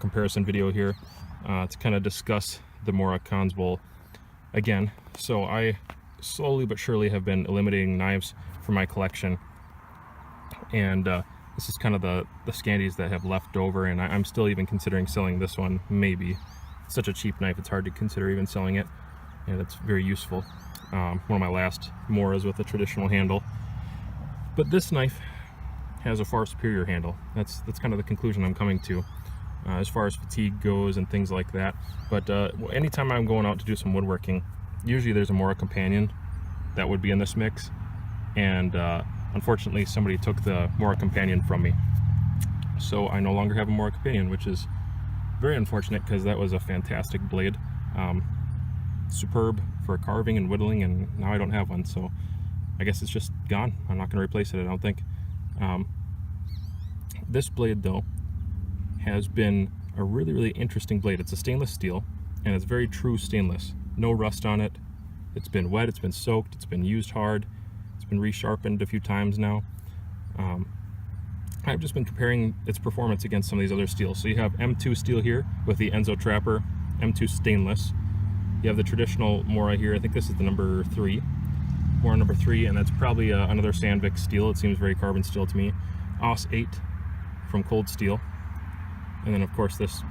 comparison video here to kind of discuss the Mora Kansbol again. So I slowly but surely have been eliminating knives from my collection, and this is kind of the Scandies that have left over, and I'm still even considering selling this one, maybe. It's such a cheap knife, it's hard to consider even selling it, and it's very useful. One of my last Moras with a traditional handle. But this knife has a far superior handle. That's kind of the conclusion I'm coming to as far as fatigue goes and things like that. But anytime I'm going out to do some woodworking, usually there's a Mora companion that would be in this mix, and unfortunately somebody took the Mora companion from me, so I no longer have a Mora companion, which is very unfortunate because that was a fantastic blade, superb for carving and whittling, and now I don't have one, so I guess it's just gone. I'm not going to replace it, I don't think. This blade though has been a really interesting blade. It's a stainless steel, and it's very true stainless. No rust on it. It's been wet, it's been soaked, it's been used hard, it's been resharpened a few times now. I've just been comparing its performance against some of these other steels. So you have M2 steel here with the Enzo Trapper, M2 stainless. You have the traditional Mora here. I think this is the number 3, Mora number 3, and that's probably another Sandvik steel. It seems very carbon steel to me. AUS 8 from Cold Steel, and then of course this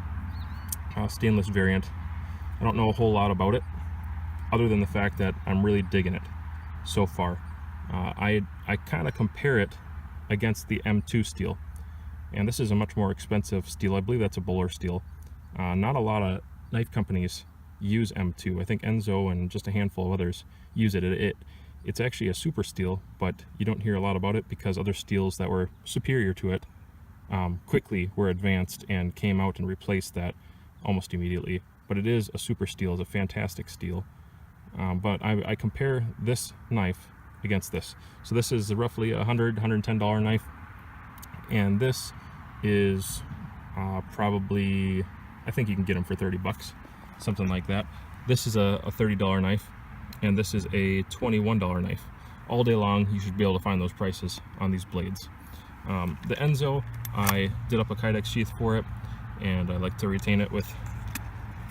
stainless variant. I don't know a whole lot about it, other than the fact that I'm really digging it so far. I kind of compare it against the M2 steel, and this is a much more expensive steel. I believe that's a Bowler steel. Not a lot of knife companies use M2. I think Enzo and just a handful of others use it. It's actually a super steel, but you don't hear a lot about it because other steels that were superior to it quickly were advanced and came out and replaced that almost immediately. But it is a super steel, it's a fantastic steel. But I compare this knife against this. So this is roughly a $110 knife, and this is probably, I think you can get them for 30 bucks, something like that. This is a $30 knife, and this is a $21 knife. All day long you should be able to find those prices on these blades. The Enzo, I did up a Kydex sheath for it, and I like to retain it with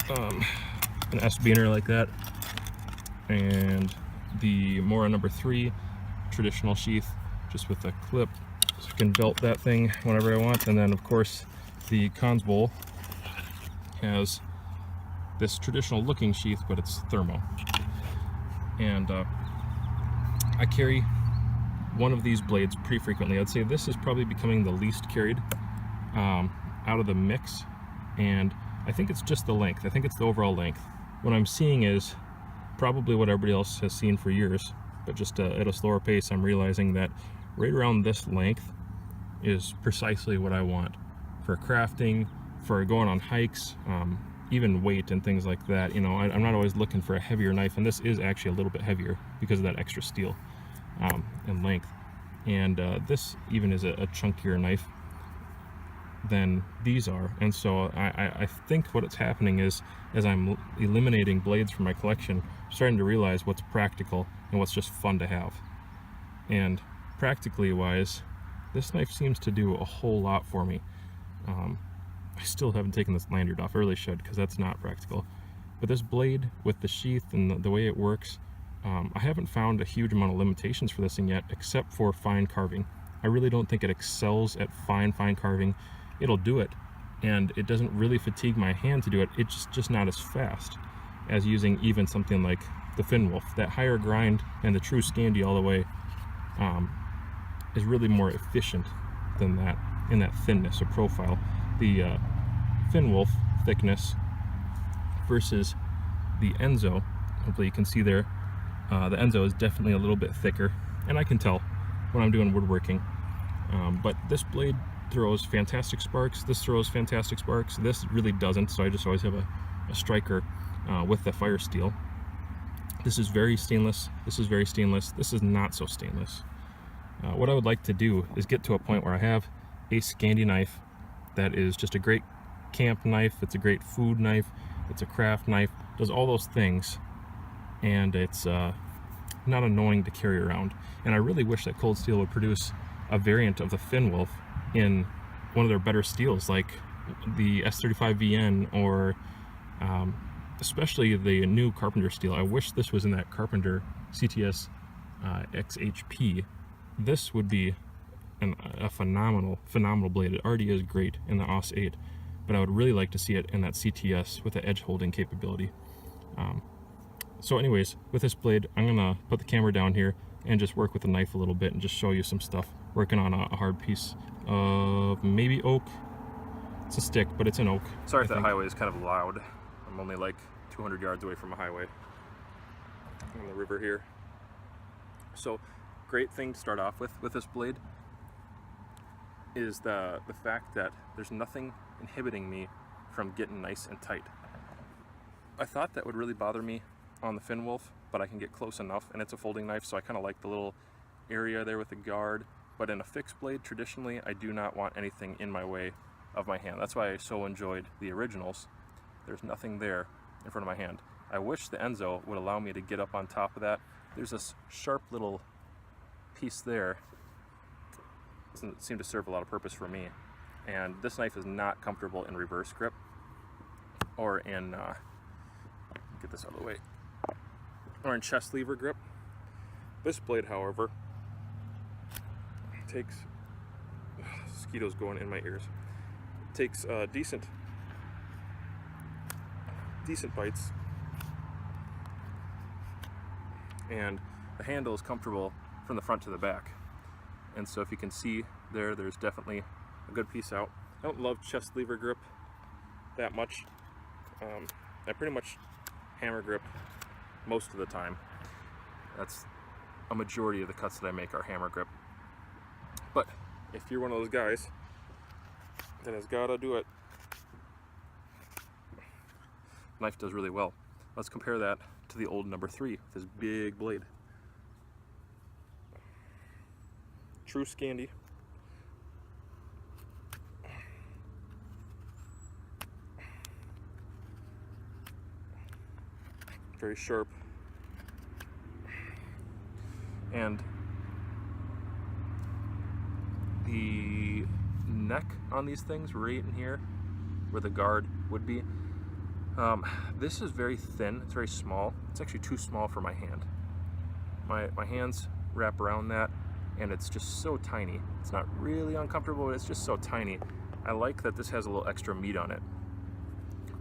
an S-beaner like that. And the Mora number 3 traditional sheath, just with a clip, so I can belt that thing whenever I want. And then of course the Kansbol has this traditional looking sheath, but it's thermo. And I carry one of these blades pretty frequently. I'd say this is probably becoming the least carried out of the mix, and I think it's just the length. I think it's the overall length. What I'm seeing is probably what everybody else has seen for years, but just at a slower pace. I'm realizing that right around this length is precisely what I want for crafting, for going on hikes, even weight and things like that. You know, I'm not always looking for a heavier knife, and this is actually a little bit heavier because of that extra steel and length. And this even is a chunkier knife than these are. And so I think what's happening is, as I'm eliminating blades from my collection, I'm starting to realize what's practical and what's just fun to have. And practically wise, this knife seems to do a whole lot for me. I still haven't taken this lanyard off. I really should, because that's not practical. But this blade with the sheath and the way it works, I haven't found a huge amount of limitations for this thing yet, except for fine carving. I really don't think it excels at fine carving. It'll do it, and it doesn't really fatigue my hand to do it. It's just not as fast as using even something like the Finwolf. That higher grind and the true Scandi all the way is really more efficient than that in that thinness or profile. The Finwolf thickness versus the Enzo, hopefully you can see there, the Enzo is definitely a little bit thicker, and I can tell when I'm doing woodworking. But this blade throws fantastic sparks, this throws fantastic sparks, this really doesn't, so I just always have a striker with the fire steel. This is very stainless, this is very stainless, this is not so stainless. What I would like to do is get to a point where I have a Scandi knife that is just a great camp knife, it's a great food knife, it's a craft knife, does all those things, and it's not annoying to carry around. And I really wish that Cold Steel would produce a variant of the Finwolf in one of their better steels, like the S35VN or especially the new Carpenter steel. I wish this was in that Carpenter CTS XHP. This would be a phenomenal blade. It already is great in the AUS 8, but I would really like to see it in that CTS with the edge holding capability. So anyways, with this blade, I'm gonna put the camera down here and just work with the knife a little bit and just show you some stuff. Working on a hard piece of maybe oak. It's a stick, but it's an oak. Sorry if that highway is kind of loud. I'm only like 200 yards away from a highway on the river here. So, great thing to start off with this blade is the fact that there's nothing inhibiting me from getting nice and tight. I thought that would really bother me on the Finn Wolf, but I can get close enough, and it's a folding knife, so I kind of like the little area there with the guard. But in a fixed blade, traditionally, I do not want anything in my way of my hand. That's why I so enjoyed the originals. There's nothing there in front of my hand. I wish the Enzo would allow me to get up on top of that. There's this sharp little piece there. Doesn't seem to serve a lot of purpose for me. And this knife is not comfortable in reverse grip or in, get this out of the way, or in chest lever grip. This blade, however, takes, mosquitoes going in my ears, takes decent bites, and the handle is comfortable from the front to the back. And so if you can see there, there's definitely a good piece out. I don't love chest lever grip that much. I pretty much hammer grip most of the time. That's a majority of the cuts that I make are hammer grip. But if you're one of those guys that has got to do it, knife does really well. Let's compare that to the old number 3 with this big blade. True Scandi. Very sharp. And the neck on these things, right in here where the guard would be, this is very thin, it's very small. It's actually too small for my hand. My hands wrap around that, and it's just so tiny. It's not really uncomfortable, but it's just so tiny. I like that this has a little extra meat on it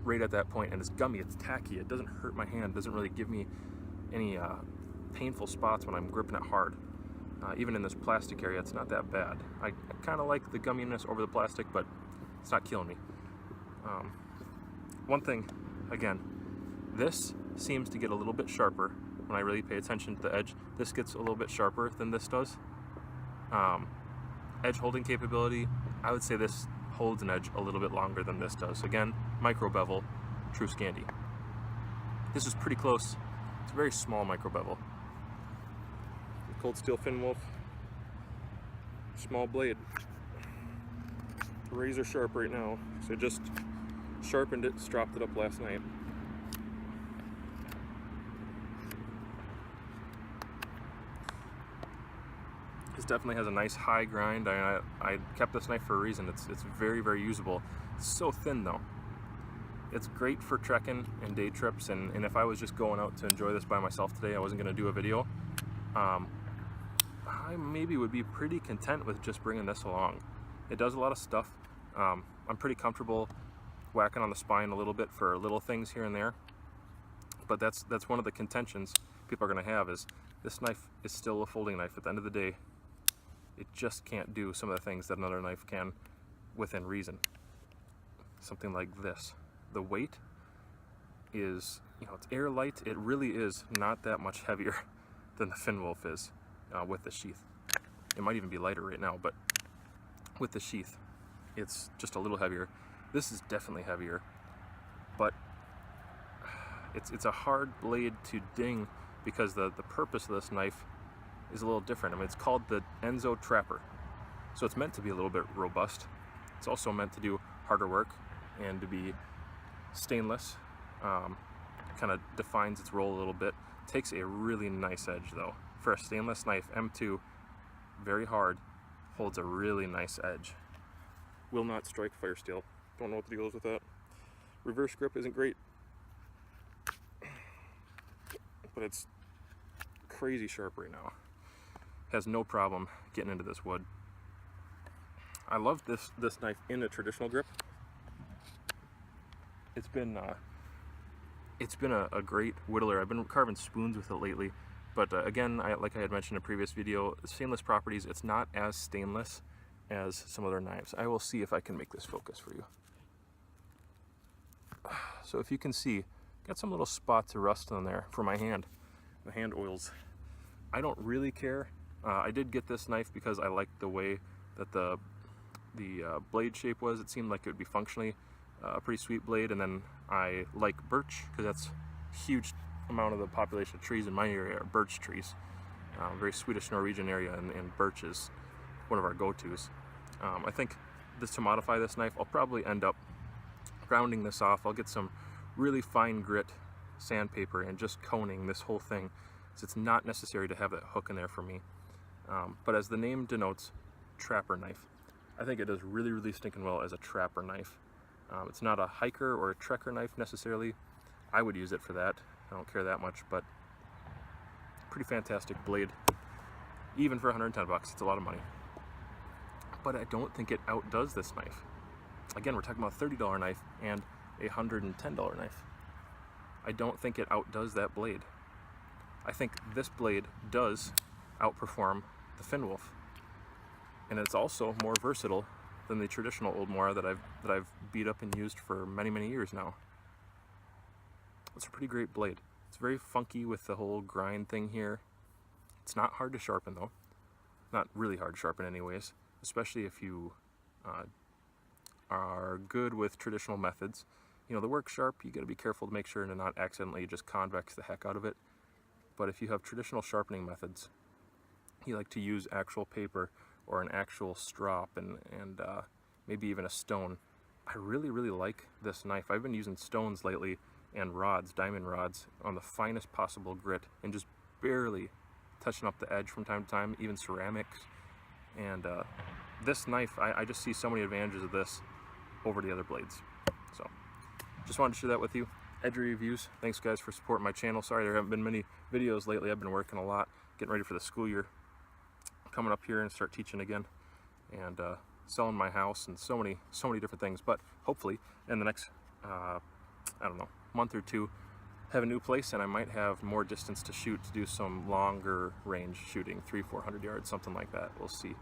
right at that point, and it's gummy, it's tacky, it doesn't hurt my hand, it doesn't really give me any painful spots when I'm gripping it hard. Even in this plastic area, it's not that bad. I kind of like the gumminess over the plastic, but it's not killing me. One thing, again, this seems to get a little bit sharper when I really pay attention to the edge. This gets a little bit sharper than this does. Edge holding capability, I would say this holds an edge a little bit longer than this does. Again, micro bevel, True Scandi. This is pretty close. It's a very small micro bevel. Cold steel Finn Wolf, small blade, razor sharp right now. So just sharpened it, stropped it up last night. This definitely has a nice high grind. I kept this knife for a reason. It's very, very usable. It's so thin though. It's great for trekking and day trips, and if I was just going out to enjoy this by myself today, I wasn't going to do a video, I maybe would be pretty content with just bringing this along. It does a lot of stuff. I'm pretty comfortable whacking on the spine a little bit for little things here and there, but that's one of the contentions people are going to have, is this knife is still a folding knife. At the end of the day, it just can't do some of the things that another knife can within reason. Something like this. The weight is, it's air light. It really is not that much heavier than the Finn Wolf is with the sheath. It might even be lighter right now, but with the sheath, it's just a little heavier. This is definitely heavier, but it's a hard blade to ding because the purpose of this knife is a little different. I mean, it's called the Enzo Trapper, so it's meant to be a little bit robust. It's also meant to do harder work and to be stainless. Kind of defines its role a little bit. Takes a really nice edge though. For a stainless knife, M2, very hard, holds a really nice edge. Will not strike fire steel. Don't know what the deal is with that. Reverse grip isn't great, but it's crazy sharp right now. Has no problem getting into this wood. I love this knife in a traditional grip. It's been a great whittler. I've been carving spoons with it lately, but again, like I had mentioned in a previous video, stainless properties, it's not as stainless as some other knives. I will see if I can make this focus for you. So if you can see, got some little spots of rust on there for my hand, the hand oils. I don't really care. I did get this knife because I liked the way that the blade shape was. It seemed like it would be functionally a pretty sweet blade, and then I like birch because that's a huge amount of the population of trees in my area are birch trees. Very Swedish Norwegian area, and birch is one of our go-tos. I think to modify this knife, I'll probably end up rounding this off. I'll get some really fine grit sandpaper and just coning this whole thing, so it's not necessary to have that hook in there for me. But as the name denotes, trapper knife, I think it does really, really stinking well as a trapper knife. It's not a hiker or a trekker knife necessarily. I would use it for that. I don't care that much, but pretty fantastic blade. Even for 110 bucks, it's a lot of money. But I don't think it outdoes this knife. Again, we're talking about a $30 knife and a $110 knife. I don't think it outdoes that blade. I think this blade does outperform the Finwolf, and it's also more versatile than the traditional old Mora that I've beat up and used for many, many years now. It's a pretty great blade. It's very funky with the whole grind thing here. It's not hard to sharpen though. Not really hard to sharpen anyways, especially if you are good with traditional methods. You know, the work sharp, you gotta be careful to make sure to not accidentally just convex the heck out of it. But if you have traditional sharpening methods, you like to use actual paper or an actual strop and maybe even a stone. I really, really like this knife. I've been using stones lately and rods, diamond rods, on the finest possible grit and just barely touching up the edge from time to time, even ceramics. And this knife, I just see so many advantages of this over the other blades. So, just wanted to share that with you. Edge reviews. Thanks guys for supporting my channel. Sorry there haven't been many videos lately. I've been working a lot, getting ready for the school year. Coming up here and start teaching again, and selling my house and so many different things. But hopefully in the next I don't know, month or two, have a new place, and I might have more distance to shoot, to do some longer range shooting, 300-400 yards, something like that. We'll see.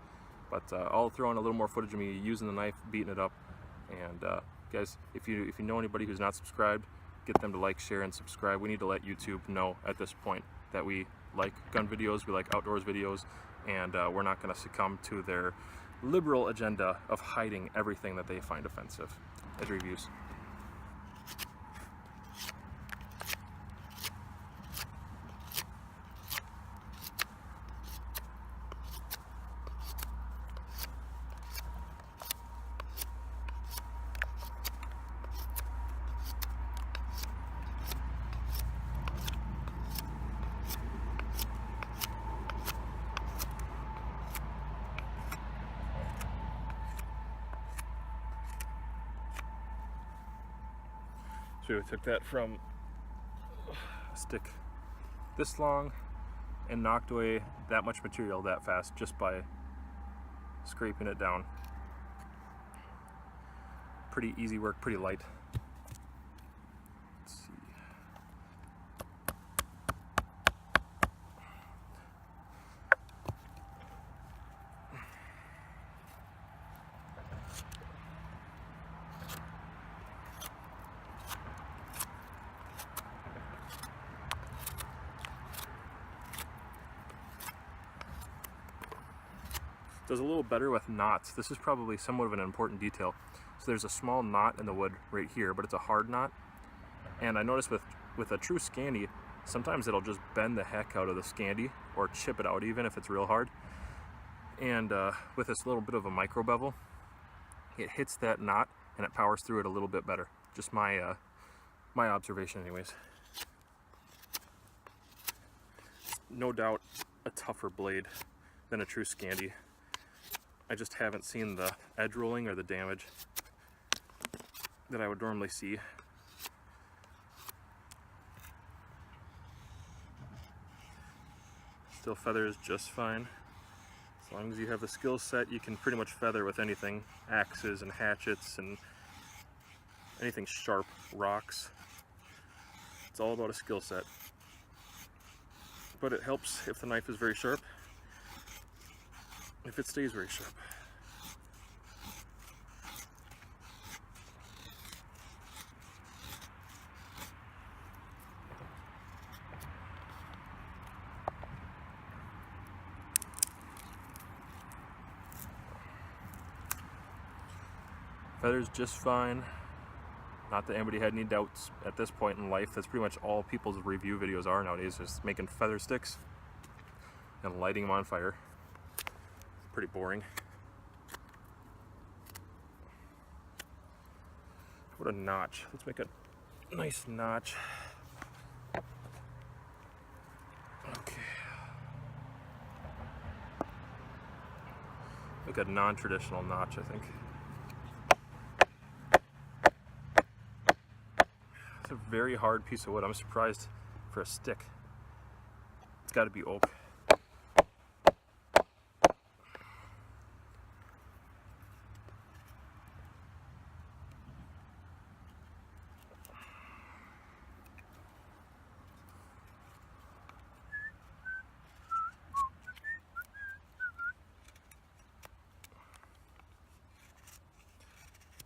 But I'll throw in a little more footage of me using the knife, beating it up. And guys, if you know anybody who's not subscribed, get them to like, share, and subscribe. We need to let YouTube know at this point that we like gun videos, we like outdoors videos, and we're not going to succumb to their liberal agenda of hiding everything that they find offensive. Edge reviews. So I took that from a stick this long and knocked away that much material that fast just by scraping it down. Pretty easy work, pretty light. Let's see. Does a little better with knots. This is probably somewhat of an important detail. So there's a small knot in the wood right here, but it's a hard knot. And I noticed with a true Scandi, sometimes it'll just bend the heck out of the Scandi or chip it out even if it's real hard. And with this little bit of a micro bevel, it hits that knot and it powers through it a little bit better. Just my my observation anyways. No doubt a tougher blade than a true Scandi. I just haven't seen the edge rolling or the damage. that I would normally see. Still feathers just fine. As long as you have the skill set, you can pretty much feather with anything. Axes and hatchets and anything sharp, rocks. It's all about a skill set. But it helps if the knife is very sharp, if it stays very sharp. Feathers just fine. Not that anybody had any doubts at this point in life. That's pretty much all people's review videos are nowadays, just making feather sticks and lighting them on fire. Pretty boring. What a notch. Let's make a nice notch. Okay. Make a non-traditional notch, I think. It's a very hard piece of wood. I'm surprised for a stick. It's got to be oak.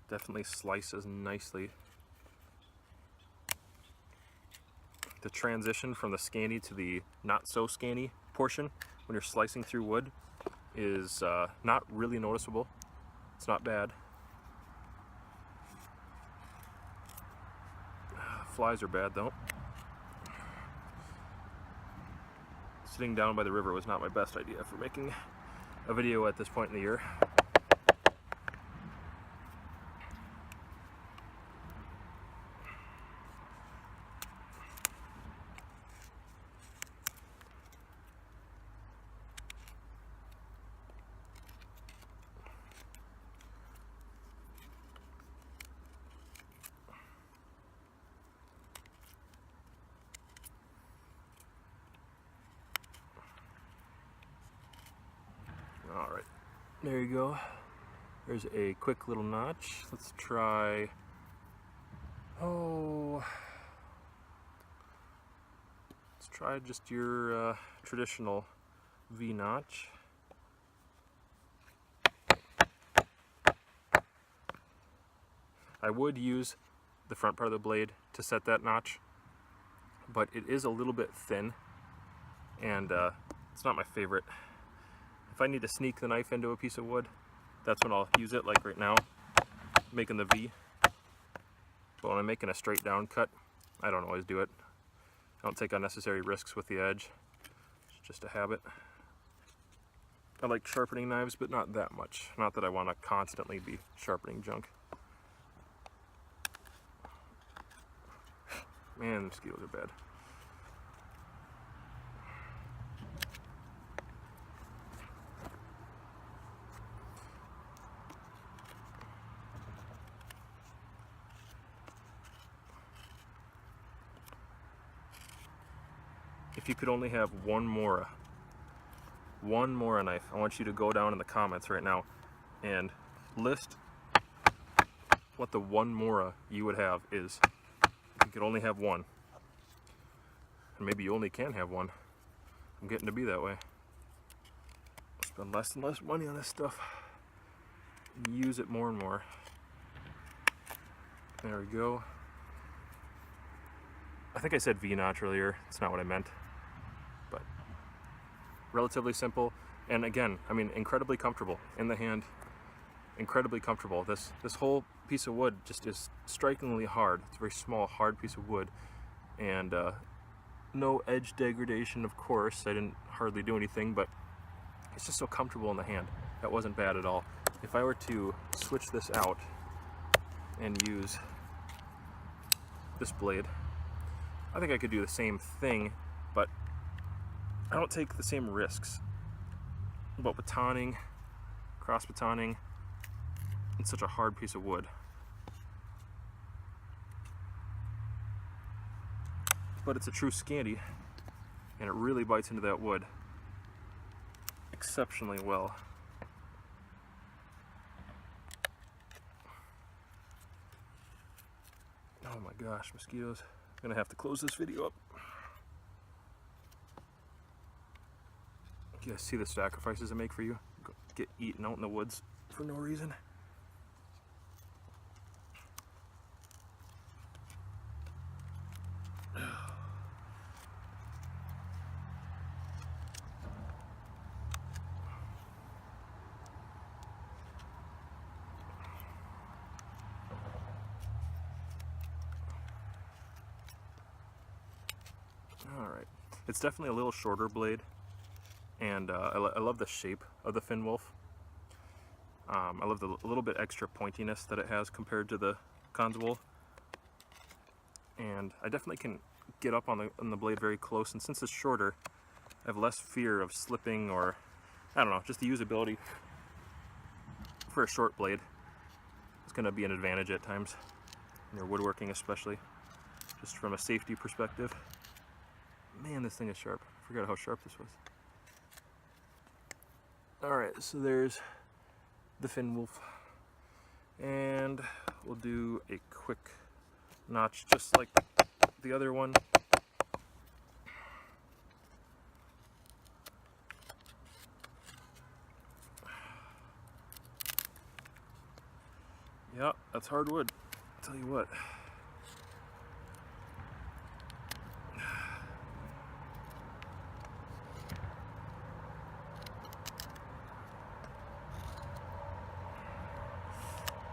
Definitely slices nicely. The transition from the scanny to the not so scanny portion when you're slicing through wood is not really noticeable. It's not bad. Flies are bad though. Sitting down by the river was not my best idea for making a video at this point in the year. Alright, there you go. There's a quick little notch. Let's try, let's try just your traditional V-notch. I would use the front part of the blade to set that notch, but it is a little bit thin, and it's not my favorite. If I need to sneak the knife into a piece of wood, that's when I'll use it, like right now, making the V. But when I'm making a straight down cut, I don't always do it. I don't take unnecessary risks with the edge. It's just a habit. I like sharpening knives, but not that much. Not that I want to constantly be sharpening junk. Man, the mosquitoes are bad. If you could only have one Mora knife, I want you to go down in the comments right now and list what the one Mora you would have is. If you could only have one. And maybe you only can have one. I'm getting to be that way. Spend less and less money on this stuff and use it more and more. There we go. I think I said V-notch earlier. It's not what I meant. But relatively simple, and again, I mean, incredibly comfortable in the hand. Incredibly comfortable. This whole piece of wood just is strikingly hard. It's a very small, hard piece of wood, and no edge degradation, of course. I didn't hardly do anything, but it's just so comfortable in the hand. That wasn't bad at all. If I were to switch this out and use this blade, I think I could do the same thing, but I don't take the same risks. But batoning, cross batoning, it's such a hard piece of wood. but it's a true Scandi, and it really bites into that wood exceptionally well. Oh my gosh, mosquitoes. I'm gonna have to close this video up. You guys see the sacrifices I make for you? Get eaten out in the woods for no reason. Alright, it's definitely a little shorter blade, and I love the shape of the fin wolf. I love the little bit extra pointiness that it has compared to the Kansbol, and I definitely can get up on the blade very close, and since it's shorter, I have less fear of slipping, or I don't know, just the usability for a short blade is going to be an advantage at times, in your woodworking especially, just from a safety perspective. Man, this thing is sharp. I forgot how sharp this was. Alright, so there's the fin wolf. And we'll do a quick notch just like the other one. Yeah, that's hardwood. I'll tell you what.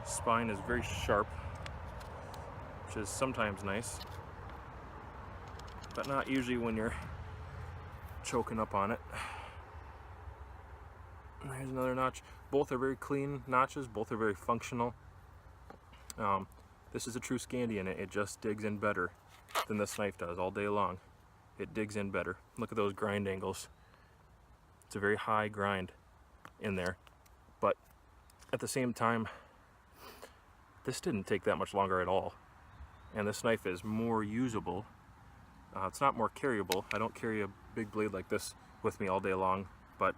Spine is very sharp, which is sometimes nice, but not usually when you're choking up on it. And here's another notch. Both are very clean notches, both are very functional. This is a true Scandi, and it just digs in better than this knife does all day long. It digs in better. Look at those grind angles. It's a very high grind in there, but at the same time, this didn't take that much longer at all, and this knife is more usable. It's not more carryable. I don't carry a big blade like this with me all day long, but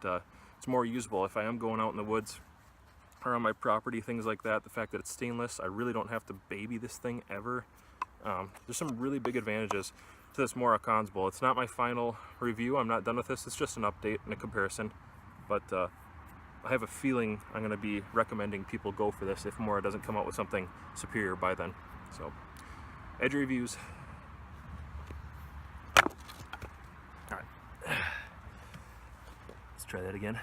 it's more usable if I am going out in the woods or on my property, things like that. The fact that it's stainless, I really don't have to baby this thing ever. There's some really big advantages to this Mora Kansbol. It's not my final review. I'm not done with this. It's just an update and a comparison, but I have a feeling I'm going to be recommending people go for this if Mora doesn't come out with something superior by then. So, edge reviews. All right, let's try that again.